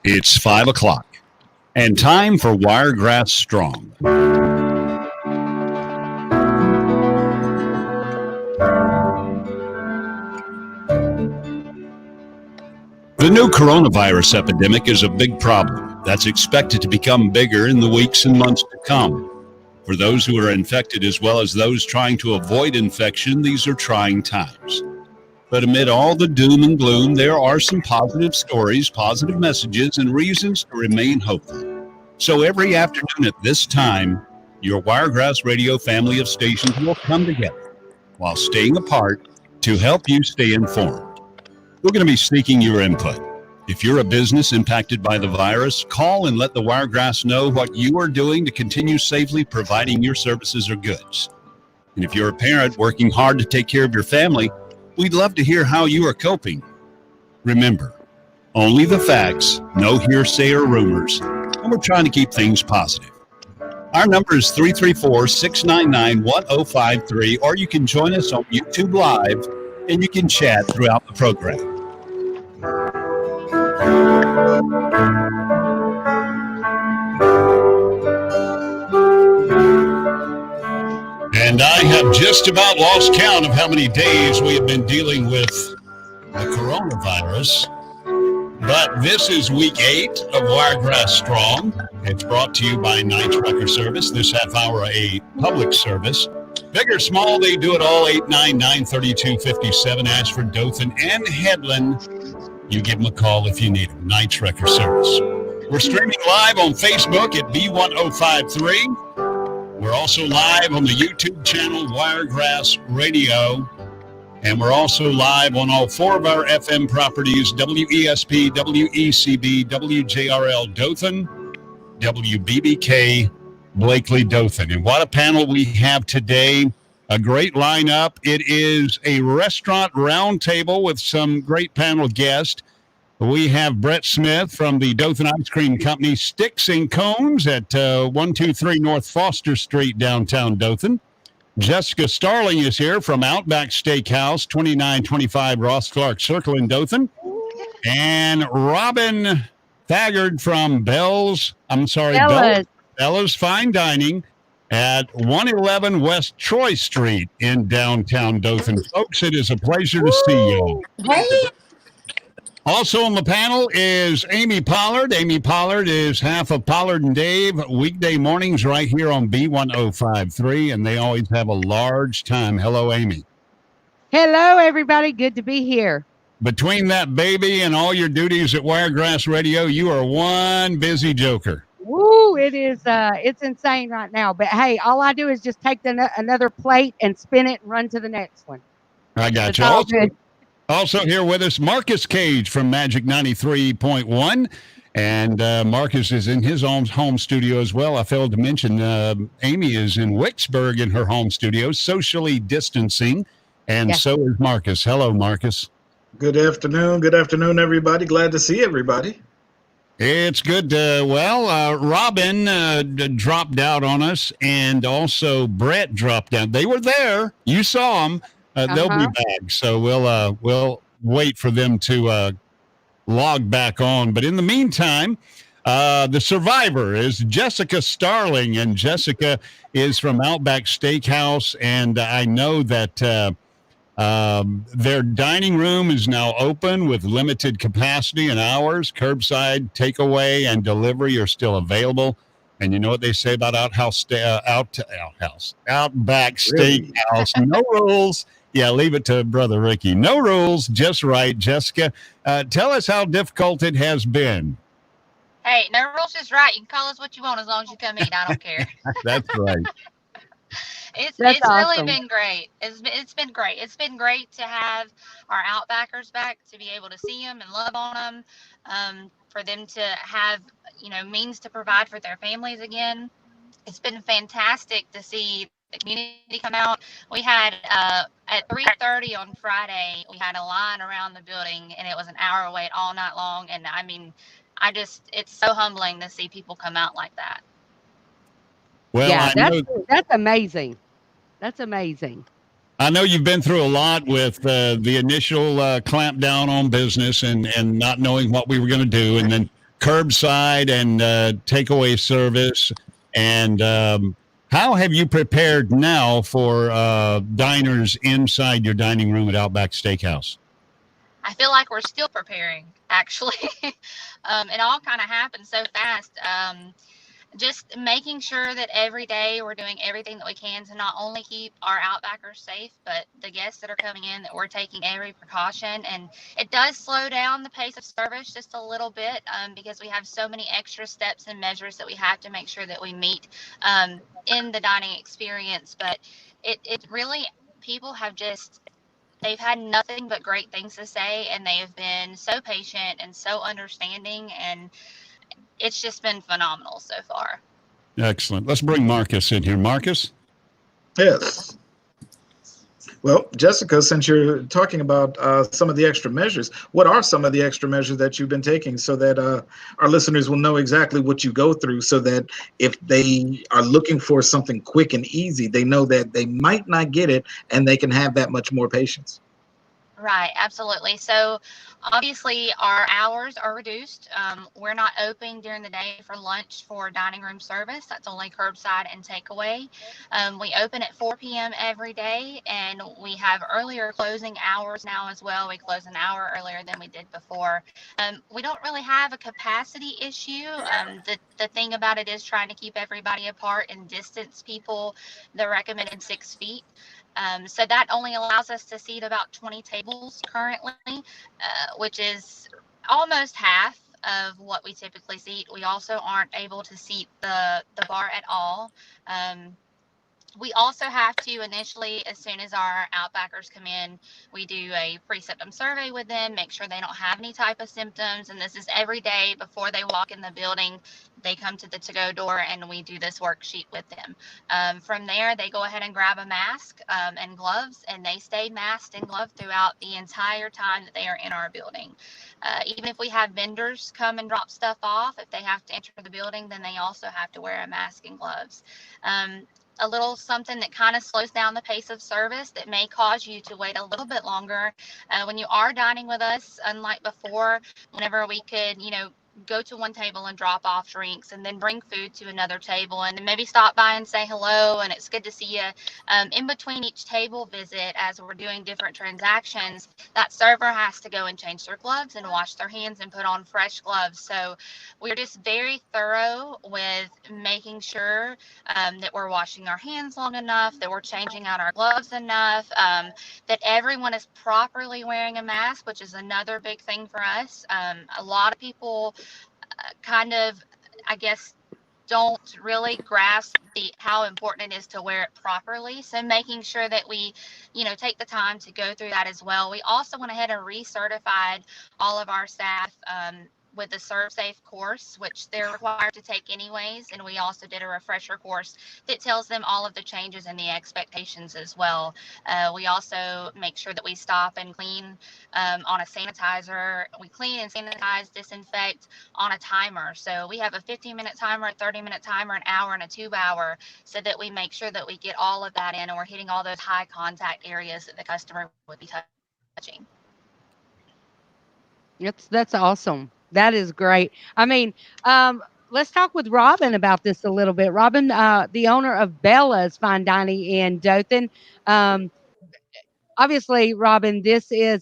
It's 5 o'clock, and time for Wiregrass Strong. The new coronavirus epidemic is a big problem that's expected to become bigger in the weeks and months to come. For those who are infected as well as those trying to avoid infection, these are trying times. But amid all the doom and gloom, there are some positive stories, positive messages, and reasons to remain hopeful. So every afternoon at this time, your Wiregrass Radio family of stations will come together while staying apart to help you stay informed. We're going to be seeking your input. If you're a business impacted by the virus, call and let the Wiregrass know what you are doing to continue safely providing your services or goods. And if you're a parent working hard to take care of your family, we'd love to hear how you are coping. Remember, only the facts, no hearsay or rumors, and we're trying to keep things positive. Our number is 334-699-1053, or you can join us on YouTube Live, and you can chat throughout the program. And I have just about lost count of how many days we have been dealing with the coronavirus. But this is week 8 of Wiregrass Strong. It's brought to you by Night Trucker Service. This half hour, a public service. Big or small, they do it all. 899-3257, Ashford, Dothan, and Headland. You give them a call if you need them. Night Trucker Service. We're streaming live on Facebook at B1053. We're also live on the YouTube channel, Wiregrass Radio. And we're also live on all 4 of our FM properties, WESP, WECB, WJRL Dothan, WBBK Blakely Dothan. And what a panel we have today. A great lineup. It is a restaurant roundtable with some great panel guests. We have Brett Smith from the Dothan Ice Cream Company, Sticks and Cones at 123 North Foster Street, downtown Dothan. Jessica Starling is here from Outback Steakhouse, 2925 Ross Clark Circle in Dothan. And Robin Thagard from Bella's Fine Dining at 111 West Troy Street in downtown Dothan. Folks, it is a pleasure to see you. Hey. Also on the panel is Amy Pollard. Amy Pollard is half of Pollard and Dave, weekday mornings right here on B1053, and they always have a large time. Hello, Amy. Hello, everybody. Good to be here. Between that baby and all your duties at Wiregrass Radio, you are one busy joker. Woo, it is. It's insane right now. But hey, all I do is just take another plate and spin it and run to the next one. I got It's you. all good. Also here with us, Marcus Cage from Magic 93.1. And Marcus is in his own home studio as well. I failed to mention Amy is in Wicksburg in her home studio, socially distancing. And Yes. so is Marcus. Hello, Marcus. Good afternoon. Good afternoon, everybody. Glad to see everybody. It's good. Robin dropped out on us, and also Brett dropped out. They were there. You saw them. They'll be back. So we'll wait for them to log back on. But in the meantime, the survivor is Jessica Starling, and Jessica is from Outback Steakhouse. And I know that their dining room is now open with limited capacity and hours. Curbside takeaway and delivery are still available. And you know what they say about Outback Steakhouse? No rules. Yeah, leave it to Brother Ricky. No rules, just right. Jessica, tell us how difficult it has been. Hey, no rules, just right. You can call us what you want as long as you come eat. I don't care. That's right. It's That's really awesome. been great. It's been great. It's been great to have our Outbackers back, to be able to see them and love on them, for them to have, means to provide for their families again. It's been fantastic to see the community come out. We had at 3:30 on Friday, we had a line around the building, and it was an hour wait all night long. And I mean, it's so humbling to see people come out like that. Well, Yeah, that's amazing. That's amazing. I know you've been through a lot with the initial clampdown on business and not knowing what we were going to do, and then curbside and takeaway service. And how have you prepared now for diners inside your dining room at Outback Steakhouse? I feel like we're still preparing, actually. It all kind of happened so fast. Just making sure that every day we're doing everything that we can to not only keep our Outbackers safe, but the guests that are coming in, that we're taking every precaution. And it does slow down the pace of service just a little bit, because we have so many extra steps and measures that we have to make sure that we meet in the dining experience. But it really, people have just, they've had nothing but great things to say, and they have been so patient and so understanding, and it's just been phenomenal so far. Excellent. Let's bring Marcus in here. Marcus? Yes. Well, Jessica, since you're talking about some of the extra measures, what are some of the extra measures that you've been taking so that our listeners will know exactly what you go through, so that if they are looking for something quick and easy, they know that they might not get it and they can have that much more patience? Right, absolutely. So obviously our hours are reduced. We're not open during the day for lunch for dining room service. That's only curbside and takeaway. We open at 4 p.m. every day, and we have earlier closing hours now as well. We close an hour earlier than we did before. We don't really have a capacity issue. The thing about it is trying to keep everybody apart and distance people the recommended 6 feet. So that only allows us to seat about 20 tables currently, which is almost half of what we typically seat. We also aren't able to seat the bar at all. We also have to initially, as soon as our Outbackers come in, we do a pre-symptom survey with them, make sure they don't have any type of symptoms. And this is every day before they walk in the building. They come to the to-go door and we do this worksheet with them. From there, they go ahead and grab a mask and gloves, and they stay masked and gloved throughout the entire time that they are in our building. Even if we have vendors come and drop stuff off, if they have to enter the building, then they also have to wear a mask and gloves. A little something that kind of slows down the pace of service that may cause you to wait a little bit longer. When you are dining with us, unlike before, whenever we could, go to one table and drop off drinks and then bring food to another table and then maybe stop by and say hello and it's good to see you. In between each table visit, as we're doing different transactions, that server has to go and change their gloves and wash their hands and put on fresh gloves. So we're just very thorough with making sure that we're washing our hands long enough, that we're changing out our gloves enough, that everyone is properly wearing a mask, which is another big thing for us. A lot of people kind of, I guess, don't really grasp how important it is to wear it properly. So making sure that we, take the time to go through that as well. We also went ahead and recertified all of our staff with the Serve Safe course, which they're required to take anyways. And we also did a refresher course that tells them all of the changes and the expectations as well. We also make sure that we stop and clean on a sanitizer. We clean and sanitize, disinfect on a timer. So we have a 15-minute timer, a 30-minute timer, an hour, and a 2-hour, so that we make sure that we get all of that in and we're hitting all those high contact areas that the customer would be touching. That's awesome. That is great. I mean, let's talk with Robin about this a little bit. Robin, the owner of Bella's Fine Dining in Dothan. Um, Obviously, Robin, this is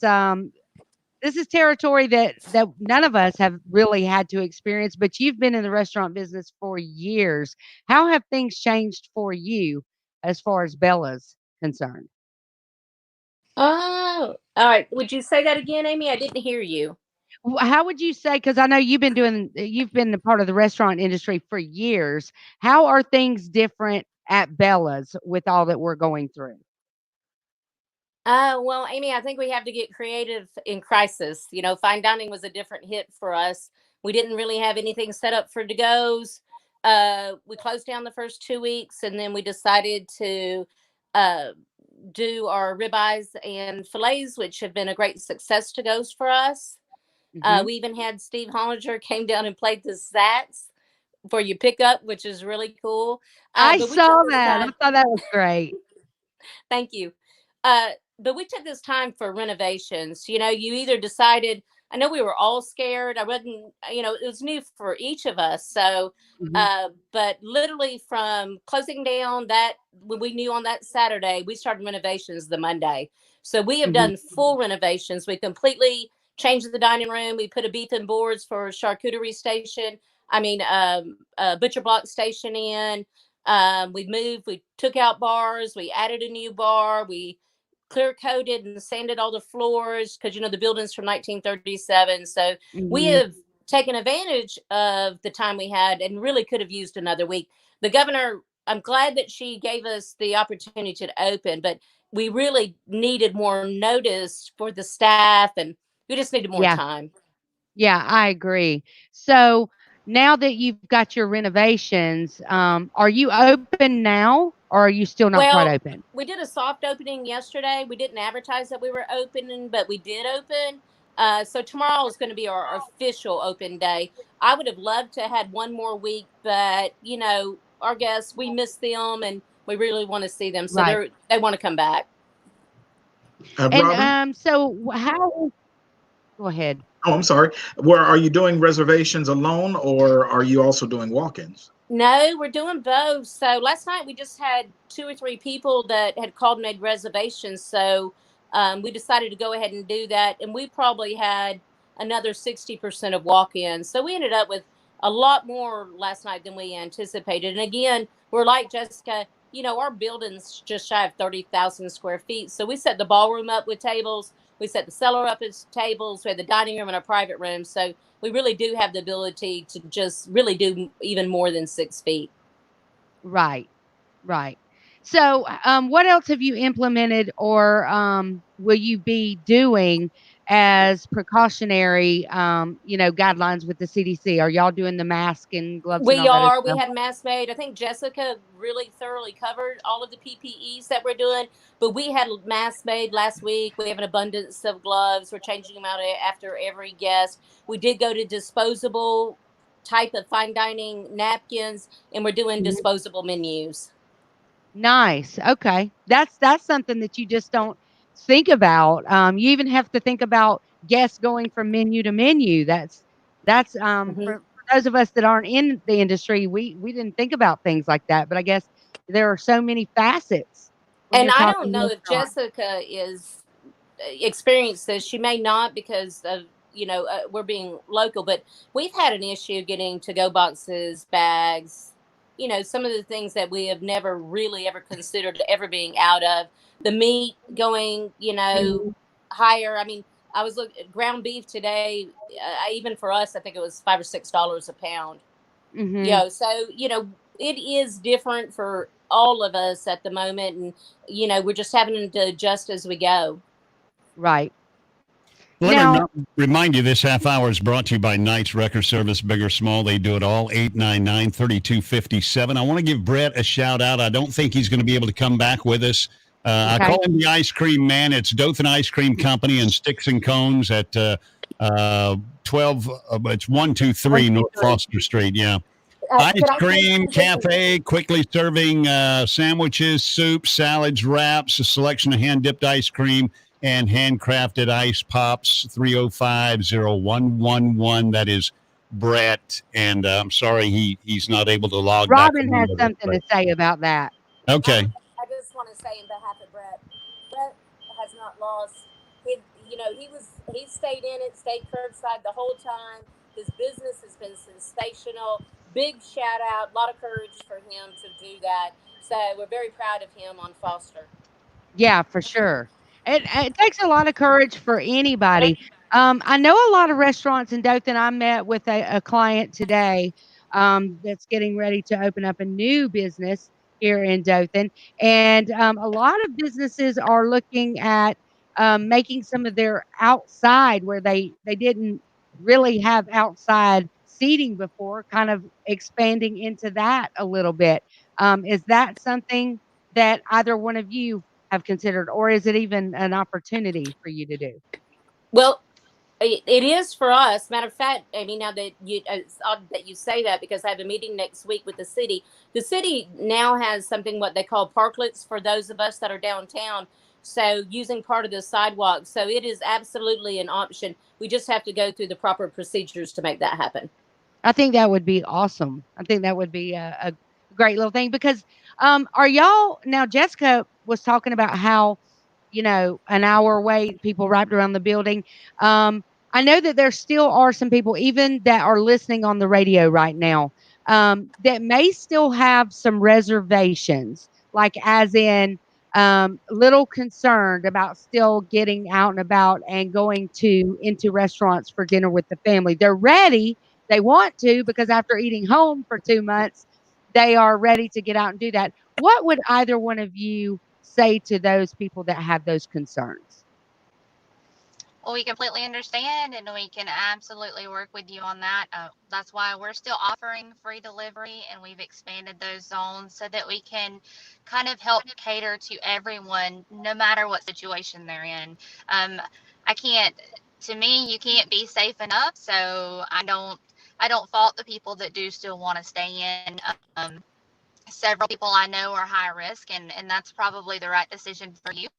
territory that none of us have really had to experience, but you've been in the restaurant business for years. How have things changed for you as far as Bella's concerned? Oh, all right. Would you say that again, Amy? I didn't hear you. How would you say, because I know you've been a part of the restaurant industry for years. How are things different at Bella's with all that we're going through? Well, Amy, I think we have to get creative in crisis. Fine dining was a different hit for us. We didn't really have anything set up for to-goes. We closed down the first 2 weeks, and then we decided to do our ribeyes and fillets, which have been a great success to-goes for us. We even had Steve Hollinger came down and played the Zats for you pick up, which is really cool. I But we saw took this that. I time. thought that was great. Thank you. But we took this time for renovations. You either decided, I know we were all scared. I wasn't, it was new for each of us. So, but literally from closing down that, when we knew on that Saturday, we started renovations the Monday. So we have done full renovations. We completely changed the dining room. We put a beef and boards for charcuterie station. Butcher block station in. We took out bars. We added a new bar. We clear coated and sanded all the floors because the building's from 1937. So we have taken advantage of the time we had and really could have used another week. The governor, I'm glad that she gave us the opportunity to open, but we really needed more notice for the staff, and we just needed more time. Yeah, I agree. So now that you've got your renovations, are you open now, or are you still not quite open? We did a soft opening yesterday. We didn't advertise that we were opening, but we did open. So tomorrow is going to be our official open day. I would have loved to have had one more week, but our guests, we miss them and we really want to see them. So they want to come back. And so how? Go ahead. Oh, I'm sorry. Are you doing reservations alone, or are you also doing walk-ins? No, we're doing both. So last night we just had 2 or 3 people that had called and made reservations. So we decided to go ahead and do that. And we probably had another 60% of walk-ins. So we ended up with a lot more last night than we anticipated. And again, we're like Jessica, our building's just shy of 30,000 square feet. So we set the ballroom up with tables. We set the cellar up as tables. We had the dining room and our private room. So we really do have the ability to just really do even more than 6 feet. Right. So what else have you implemented, or will you be doing as precautionary, guidelines with the CDC? Are y'all doing the mask and gloves? We are. We had masks made. I think Jessica really thoroughly covered all of the PPEs that we're doing, but we had masks made last week. We have an abundance of gloves. We're changing them out after every guest. We did go to disposable type of fine dining napkins, and we're doing disposable menus. Nice. Okay. That's something that you just don't think about. You even have to think about guests going from menu to menu. That's for those of us that aren't in the industry, we didn't think about things like that. But I guess there are so many facets. And I don't know if Jessica is experienced this. She may not, because of we're being local, but we've had an issue getting to-go boxes, bags, some of the things that we have never really ever considered ever being out of. The meat going, higher. I mean, I was looking at ground beef today. Even for us, I think it was $5 or $6 a pound. So it is different for all of us at the moment, and we're just having to adjust as we go. Right. Let me remind you, this half hour is brought to you by Knight's Wrecker Service, big or small. They do it all. 899-3257. I want to give Brett a shout out. I don't think he's going to be able to come back with us. I call him the ice cream man. It's Dothan Ice Cream Company and Sticks and Cones at 12. It's 123 North Foster Street. Yeah. Ice cream cafe, quickly serving sandwiches, soups, salads, wraps, a selection of hand-dipped ice cream, and handcrafted ice pops. 305-0111. That is Brett, and I'm sorry he's not able to log back. Robin has something to say about that. Okay. I just want to say in behalf of Brett has not lost. He stayed in it, stayed curbside the whole time. His business has been sensational. Big shout out, a lot of courage for him to do that. So we're very proud of him on Foster. Yeah, for sure. It takes a lot of courage for anybody. I know a lot of restaurants in Dothan. I met with a client today that's getting ready to open up a new business here in Dothan. And a lot of businesses are looking at making some of their outside, where they didn't really have outside seating before, kind of expanding into that a little bit. Is that something that either one of you have considered, or is it even an opportunity for you to do? Well, it is for us. Matter of fact, now that it's odd that you say that, because I have a meeting next week with the city. The city now has something what they call parklets for those of us that are downtown. So using part of the sidewalk. So it is absolutely an option. We just have to go through the proper procedures to make that happen. I think that would be awesome. I think that would be a great little thing because are y'all now Jessica was talking about how, an hour away, people wrapped around the building. I know that there still are some people, even that are listening on the radio right now, that may still have some reservations, like as in little concerned about still getting out and about and going into restaurants for dinner with the family. They're ready. They want to because after eating home for 2 months, they are ready to get out and do that. What would either one of you say to those people that have those concerns? Well, we completely understand and we can absolutely work with you on that. That's why we're still offering free delivery and we've expanded those zones so that we can kind of help cater to everyone, no matter what situation they're in. I can't, to me, you can't be safe enough. So I don't fault the people that do still want to stay in. Several people I know are high risk and that's probably the right decision for you.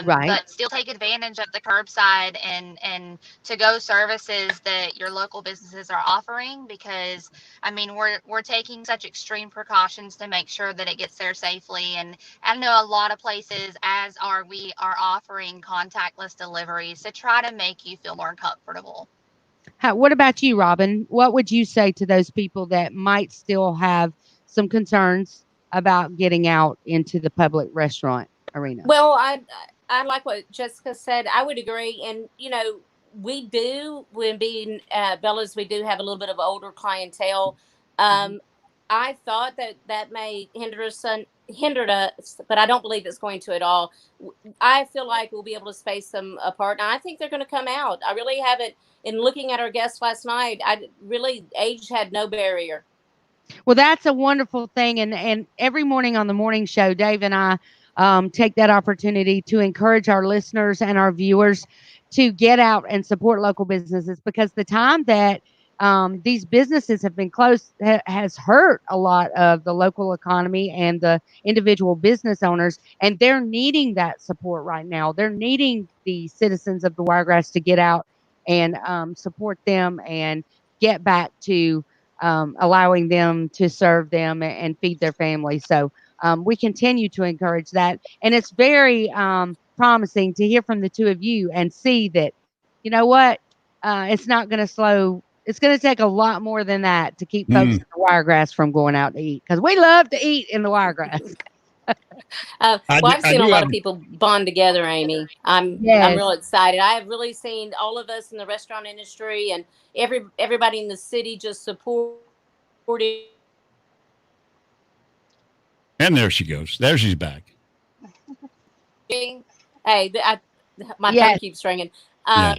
Right. But still take advantage of the curbside and to go services that your local businesses are offering because I mean we're taking such extreme precautions to make sure that it gets there safely. And I know a lot of places, as are we, are offering contactless deliveries to try to make you feel more comfortable. What about you, Robin? What would you say to those people that might still have some concerns about getting out into the public restaurant arena? Well, I like what Jessica said. I would agree, and we do when being Bella's, we do have a little bit of older clientele. Mhm. I thought that may hindered us, but I don't believe it's going to at all. I feel like we'll be able to space them apart, and I think they're going to come out. I really haven't. In looking at our guests last night, I really age had no barrier. Well, that's a wonderful thing, and every morning on the morning show, Dave and I take that opportunity to encourage our listeners and our viewers to get out and support local businesses because the time that these businesses have been closed has hurt a lot of the local economy and the individual business owners, and they're needing that support right now. They're needing the citizens of the Wiregrass to get out and support them and get back to allowing them to serve them and feed their family. So we continue to encourage that. And it's very promising to hear from the two of you and see that, you know what, it's not going to slow. It's going to take a lot more than that to keep folks in the Wiregrass from going out to eat because we love to eat in the Wiregrass. Well, I've I seen a do lot have. of people bond together, Amy. I'm Yes. real excited. I have really seen all of us in the restaurant industry and everybody in the city just supporting. And there she goes. There she's back. Hey, my phone Yes. keeps ringing. Yeah.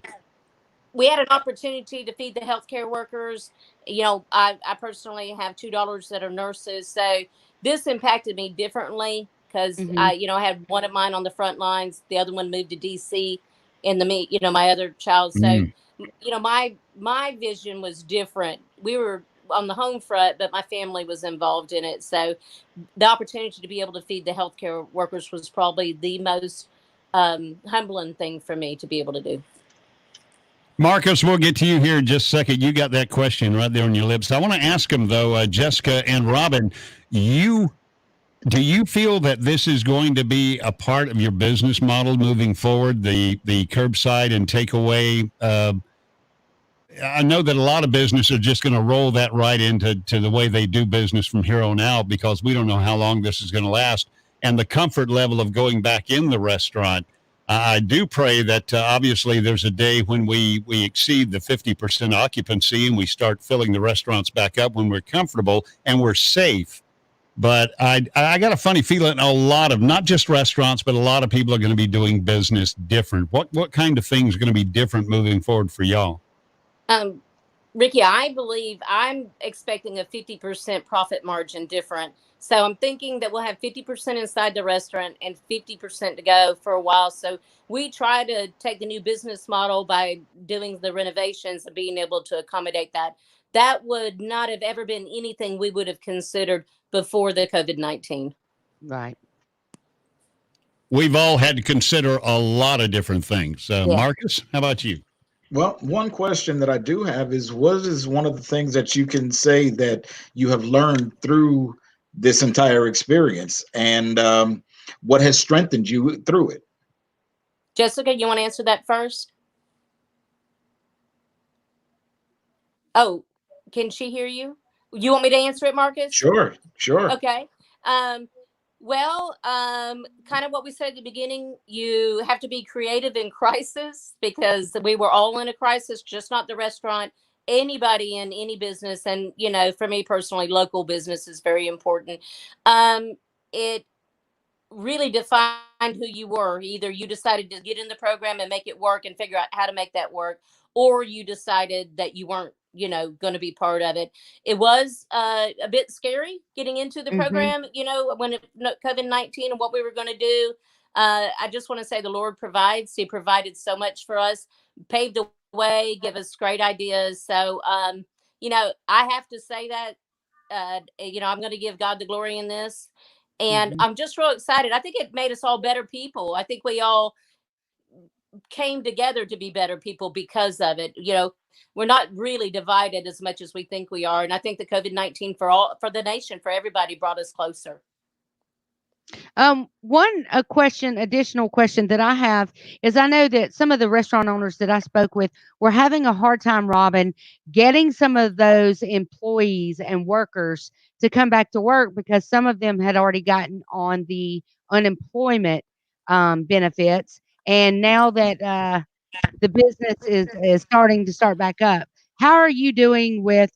We had an opportunity to feed the healthcare workers. I personally have two daughters that are nurses, so this impacted me differently because Hmm. I had one of mine on the front lines, the other one moved to DC, and my other child. So, Mm. my vision was different. We were on the home front, but my family was involved in it. So, the opportunity to be able to feed the healthcare workers was probably the most humbling thing for me to be able to do. Marcus, we'll get to you here in just a second. You got that question right there on your lips. I want to ask them, though, Jessica and Robin, do you feel that this is going to be a part of your business model moving forward, the curbside and takeaway? I know that a lot of businesses are just going to roll that right into the way they do business from here on out because we don't know how long this is going to last. And the comfort level of going back in the restaurant, I do pray that obviously there's a day when we exceed the 50% occupancy and we start filling the restaurants back up when we're comfortable and we're safe. But I got a funny feeling a lot of, not just restaurants, but a lot of people are going to be doing business different. What kind of things are going to be different moving forward for y'all? Ricky, I believe I'm expecting a 50% profit margin different. So I'm thinking that we'll have 50% inside the restaurant and 50% to go for a while. So we try to take the new business model by doing the renovations and being able to accommodate that. That would not have ever been anything we would have considered before the COVID-19. Right. we've all had to consider a lot of different things. Yeah. Marcus, how about you? Well, one question that I do have is what is one of the things that you can say that you have learned through this entire experience, and what has strengthened you through it? Jessica, you want to answer that first? Oh, can she hear you? You want me to answer it, Marcus? Sure. Okay. Kind of what we said at the beginning, you have to be creative in crisis, because we were all in a crisis, just not the restaurant, anybody in any business. And, for me personally, local business is very important. It really defined who you were. Either you decided to get in the program and make it work and figure out how to make that work, or you decided that you weren't, going to be part of it. It was a bit scary getting into the program, when COVID-19 and what we were going to do. I just want to say the Lord provides. He provided so much for us, paved the way, give us great ideas. So, I have to say that, I'm going to give God the glory in this. And I'm just real excited. I think it made us all better people. I think we all came together to be better people because of it. We're not really divided as much as we think we are. And I think the COVID-19 for the nation, for everybody, brought us closer. Additional question that I have is, I know that some of the restaurant owners that I spoke with were having a hard time, Robin, getting some of those employees and workers to come back to work, because some of them had already gotten on the unemployment benefits. And now that the business is starting to start back up, how are you doing with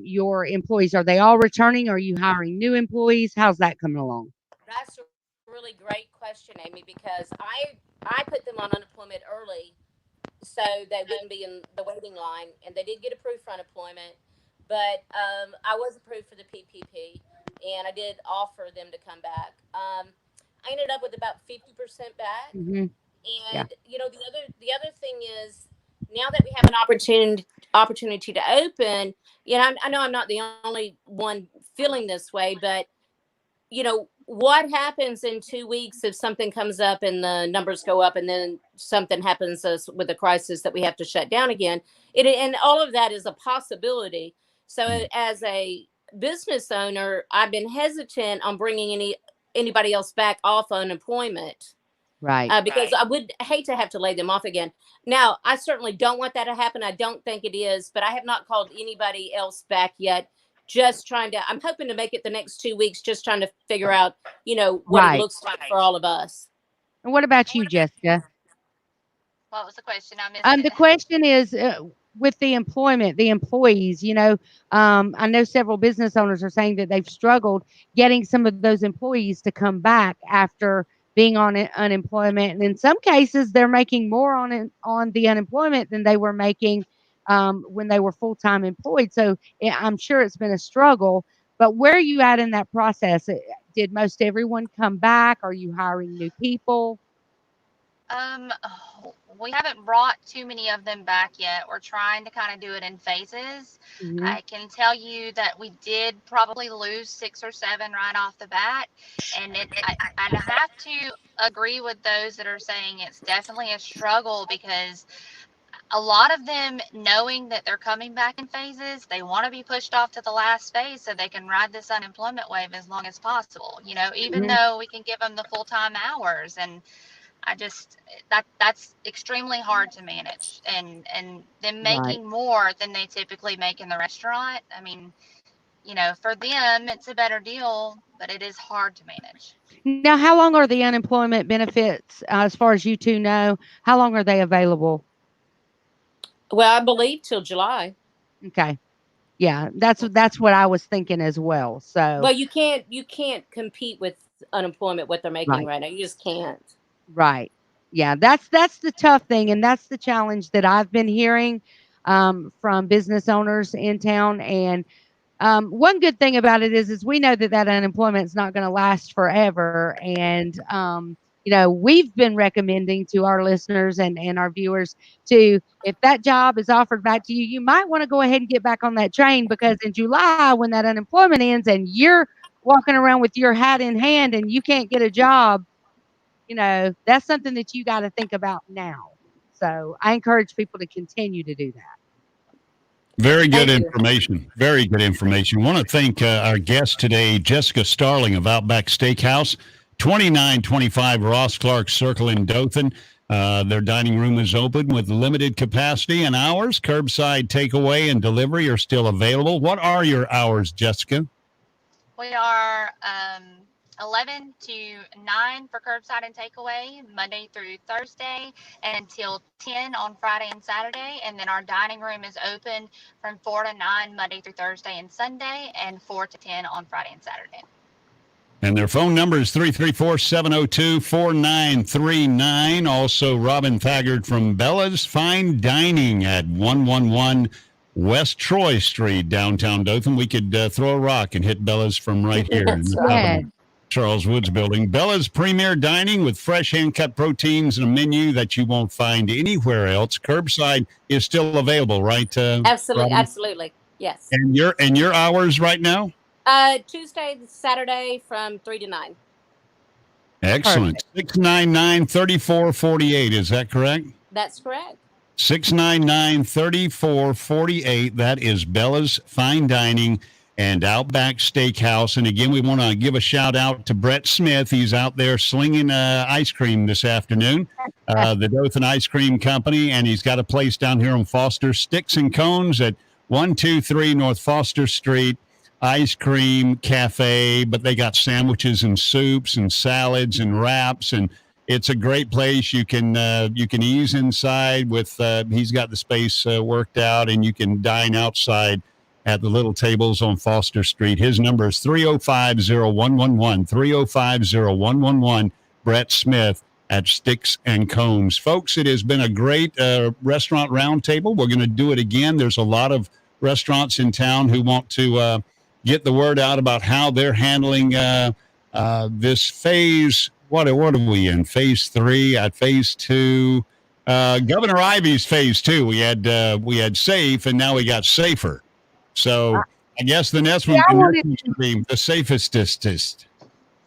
your employees? Are they all returning? Are you hiring new employees? How's that coming along? That's a really great question, Amy, because I put them on unemployment early so they wouldn't be in the waiting line, and they did get approved for unemployment. But I was approved for the PPP, and I did offer them to come back. I ended up with about 50% back. Mm-hmm. And the other thing is, now that we have an opportunity to open, I know I'm not the only one feeling this way, but what happens in 2 weeks if something comes up and the numbers go up, and then something happens with a crisis that we have to shut down again? And all of that is a possibility. So as a business owner, I've been hesitant on bringing anybody else back off unemployment. Right. Because I would hate to have to lay them off again. Now, I certainly don't want that to happen. I don't think it is, but I have not called anybody else back yet. I'm hoping to make it the next 2 weeks, just trying to figure out, what it looks like for all of us. And what about you, Jessica? What was the question? I missed The it. question is, with the employees, I know several business owners are saying that they've struggled getting some of those employees to come back after being on unemployment. And in some cases, they're making more on the unemployment than they were making when they were full-time employed. So I'm sure it's been a struggle. But where are you at in that process? Did most everyone come back? Are you hiring new people? We haven't brought too many of them back yet. We're trying to kind of do it in phases. Mm-hmm. I can tell you that we did probably lose 6 or 7 right off the bat. And I have to agree with those that are saying it's definitely a struggle, because a lot of them, knowing that they're coming back in phases, they want to be pushed off to the last phase so they can ride this unemployment wave as long as possible, even though we can give them the full-time hours. And that's extremely hard to manage, and them making more than they typically make in the restaurant. I mean, for them it's a better deal, but it is hard to manage. Now, how long are the unemployment benefits, as far as you two know? How long are they available? Well, I believe till July. Okay. Yeah, that's what I was thinking as well. So, well, you can't compete with unemployment, what they're making right now. You just can't. Right. Yeah, that's the tough thing, and that's the challenge that I've been hearing from business owners in town. And one good thing about it is we know that unemployment is not going to last forever. And we've been recommending to our listeners and our viewers to, if that job is offered back to you, you might want to go ahead and get back on that train, because in July, when that unemployment ends and you're walking around with your hat in hand and you can't get a job, that's something that you got to think about now. So I encourage people to continue to do that. Very good Thank you. information. Very good information. I want to thank our guest today, Jessica Starling of Outback Steakhouse, 2925 Ross Clark Circle in Dothan. Their dining room is open with limited capacity and hours. Curbside takeaway and delivery are still available. What are your hours, Jessica? We are 11 to 9 for curbside and takeaway, Monday through Thursday, and until 10 on Friday and Saturday. And then our dining room is open from 4 to 9, Monday through Thursday and Sunday, and 4 to 10 on Friday and Saturday. And their phone number is 334-702-4939. Also, Robin Thaggart from Bella's Fine Dining at 111 West Troy Street, downtown Dothan. We could throw a rock and hit Bella's from right here in the Yeah. Charles Woods building. Bella's Premier Dining with fresh hand-cut proteins and a menu that you won't find anywhere else. Curbside is still available, right? Absolutely, Robin? absolutely. Yes. And your hours right now? Tuesday to Saturday from 3 to 9. Excellent. 699-3448. Is that correct? That's correct. 699-3448. That is Bella's Fine Dining and Outback Steakhouse. And again, we want to give a shout out to Brett Smith. He's out there slinging ice cream this afternoon, the Dothan Ice Cream Company. And he's got a place down here on Foster, Sticks and Cones at 123 North Foster Street. Ice cream cafe, but they got sandwiches and soups and salads and wraps, and it's a great place. You can ease inside with he's got the space worked out, and you can dine outside at the little tables on Foster Street. His number is 305-0111, 305-0111. Brett Smith at Sticks and Cones. Folks, it has been a great restaurant roundtable. We're going to do it again. There's a lot of restaurants in town who want to get the word out about how they're handling this phase. What are we in? Phase 3, at phase 2. Governor Ivey's phase 2. We had safe, and now we got safer. So I guess the next one should be the safest.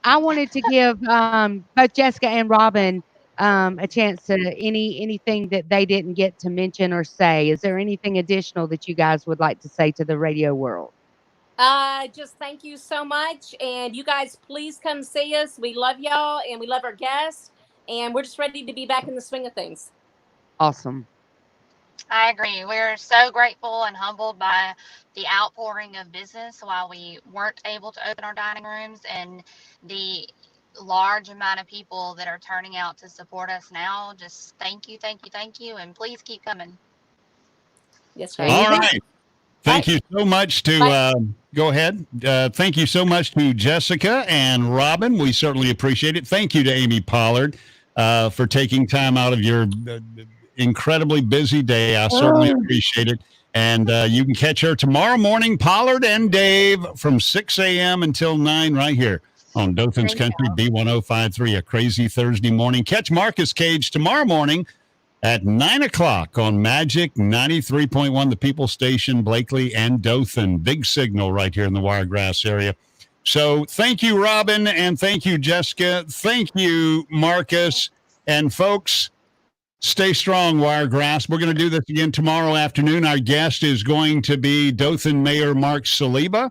I wanted to give both Jessica and Robin a chance to anything that they didn't get to mention or say. Is there anything additional that you guys would like to say to the radio world? Just thank you so much. And you guys, please come see us. We love y'all and we love our guests. And we're just ready to be back in the swing of things. Awesome. I agree. We're so grateful and humbled by the outpouring of business while we weren't able to open our dining rooms, and the large amount of people that are turning out to support us now. Just thank you, and please keep coming. Yes, sir. All right. Thank you so much to go ahead. Thank you so much to Jessica and Robin. We certainly appreciate it. Thank you to Amy Pollard for taking time out of your incredibly busy day. I certainly appreciate it. And you can catch her tomorrow morning, Pollard and Dave, from 6 a.m. until 9 right here on Dothan's Country, B1053, a crazy Thursday morning. Catch Marcus Cage tomorrow morning at 9 o'clock on Magic 93.1, the People Station, Blakely and Dothan. Big signal right here in the Wiregrass area. So thank you, Robin, and thank you, Jessica. Thank you, Marcus. And folks, stay strong, Wiregrass. We're going to do this again tomorrow afternoon. Our guest is going to be Dothan Mayor Mark Saliba.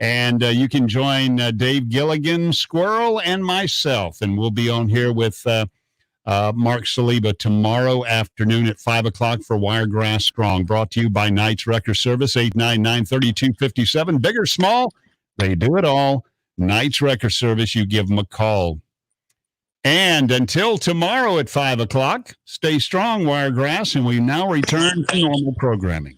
And you can join Dave Gilligan, Squirrel, and myself. And we'll be on here with Mark Saliba tomorrow afternoon at 5 o'clock for Wiregrass Strong. Brought to you by Knights Wrecker Service, 899-3257. Big or small, they do it all. Knights Wrecker Service, you give them a call. And until tomorrow at 5 o'clock, stay strong, Wiregrass, and we now return to normal programming.